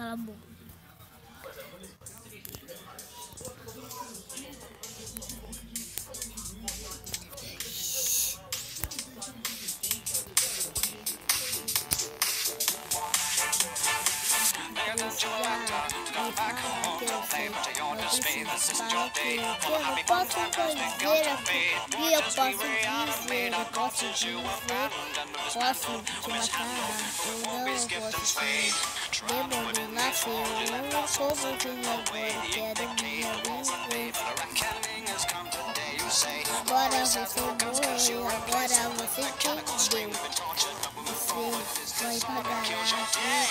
cala a boca. Come back home, don't blame to your dismay. This isn't your day. All the happy fun times been gone to fade. No one else we reanimate our corpses you abandoned. Miss Mantle, Miss Handle, you won't be skipped and swayed. Trampled with found in a thousand civil way. You decay the walls and bay, but a reckoning has come today. You say, always have organs, cause you replace them with mechanical string. We've been tortured, but we move forward. Is this what kills your day?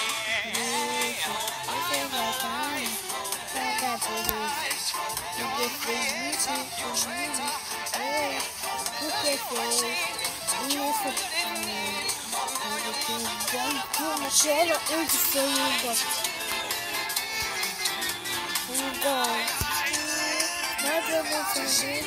Mas eu vou fazer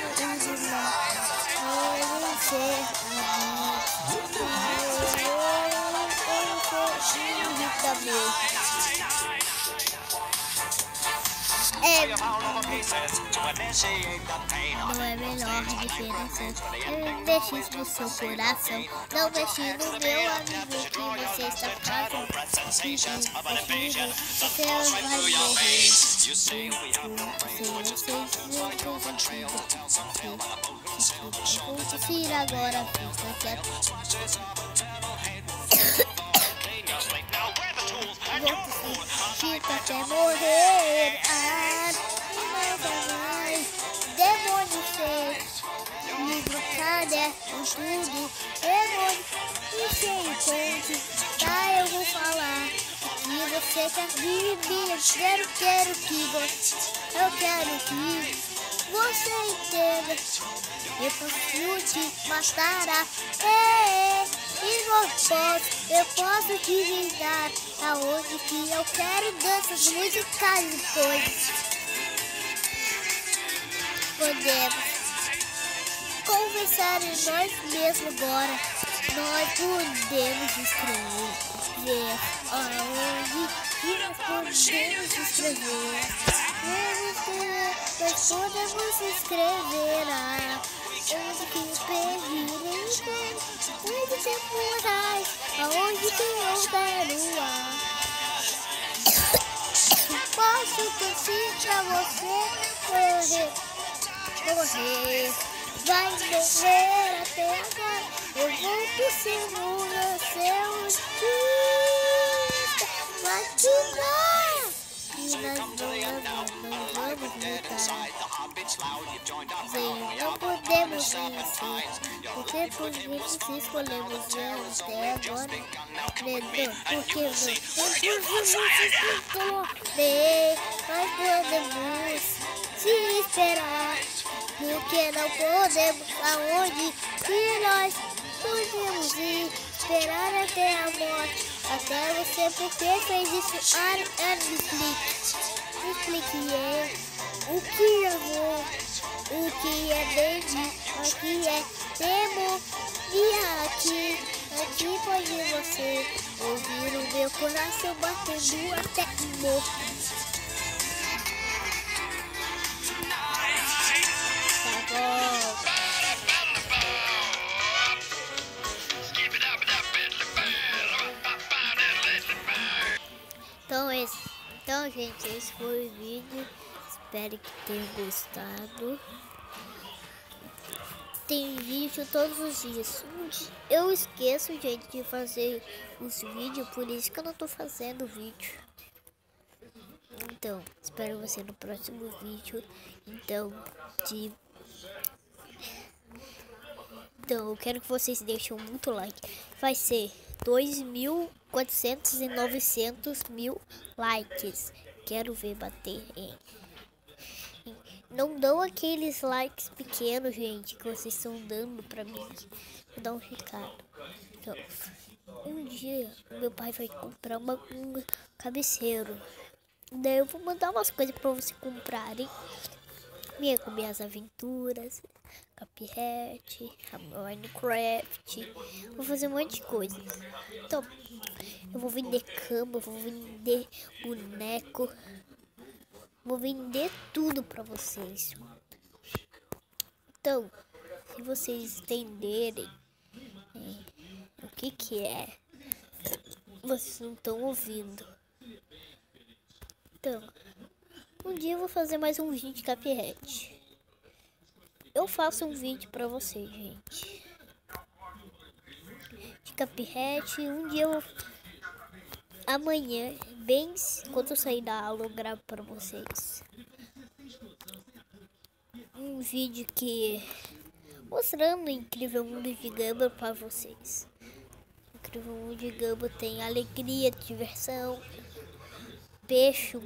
não é melhor diferença. Eu deixo no seu coração. Não mexe no meu amigo que você está fazendo. Você vai morrer. Se agora a festa quer. Fica até morrer. Vai. Demônio fez. Livro, caderno, tudo. Demônio e cheio ponto. Tá, eu vou falar. Que você quer viver. Eu quero que você entenda. Eu posso te matar. E eu posso te dar aonde que eu quero danças musicais depois. Podemos conversar em nós mesmos agora. Nós podemos escrever aonde que nós podemos escrever. Nós podemos escrever onde que eu perdi muito tempo atrás, aonde que eu quero posso torcer pra você morrer, vai morrer até agora. Eu vou torcer no seu dia, mas tu não. E nós vamos lutar. Não podemos vencer, porque por vezes escolhemos até agora. Porque você tentou ver, nós podemos se esperar. Porque não podemos aonde que nós podemos ir, esperar até a morte. Até você, porque fez isso, me explique o que eu vou, o que é baby, o que é demo. E aqui pode você ouvir o meu coração batendo até morrer. Tá bom. Então, gente, esse foi o vídeo. Espero que tenham gostado. Tem vídeo todos os dias. Eu esqueço, gente, de fazer os vídeos, por isso que eu não tô fazendo vídeo. Então, espero você no próximo vídeo. Então, eu quero que vocês deixem muito like. Vai ser 2.400 e 900 mil likes. Quero ver bater em. Não dão aqueles likes pequenos, gente, que vocês estão dando pra mim. Vou dar um recado. Então, um dia meu pai vai comprar um cabeceiro. Daí eu vou mandar umas coisas pra vocês comprarem. com minhas aventuras, Cuphead, Minecraft. Vou fazer um monte de coisa. Então, eu vou vender cama, vou vender boneco, vou vender tudo pra vocês. Então, se vocês entenderem o que é, vocês não estão ouvindo. Então, um dia eu vou fazer mais um vídeo de Cuphead. Eu faço um vídeo pra vocês, gente. De Cuphead, um dia eu... Amanhã, bem quando eu sair da aula, eu gravo pra vocês. Um vídeo mostrando o incrível mundo de Gumball pra vocês. O incrível mundo de Gumball tem alegria, diversão, peixe,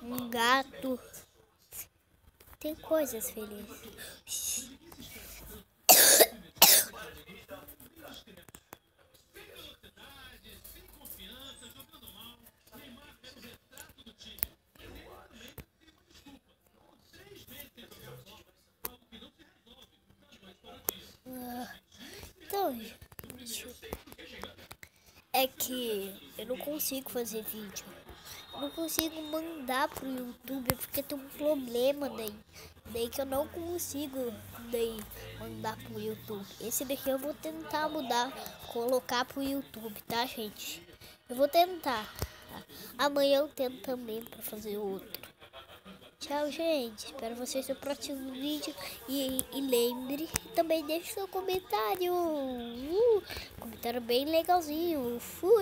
um gato. Tem coisas felizes. Então, gente, é que eu não consigo fazer vídeo. Eu não consigo mandar pro YouTube porque tem um problema daí que eu não consigo mandar pro YouTube. Esse daqui eu vou tentar mudar, colocar pro YouTube, tá, gente? Eu vou tentar. Amanhã eu tento também pra fazer outro. Tchau, gente. Espero vocês no próximo vídeo. E lembre, também deixe seu comentário. Comentário bem legalzinho. Fui.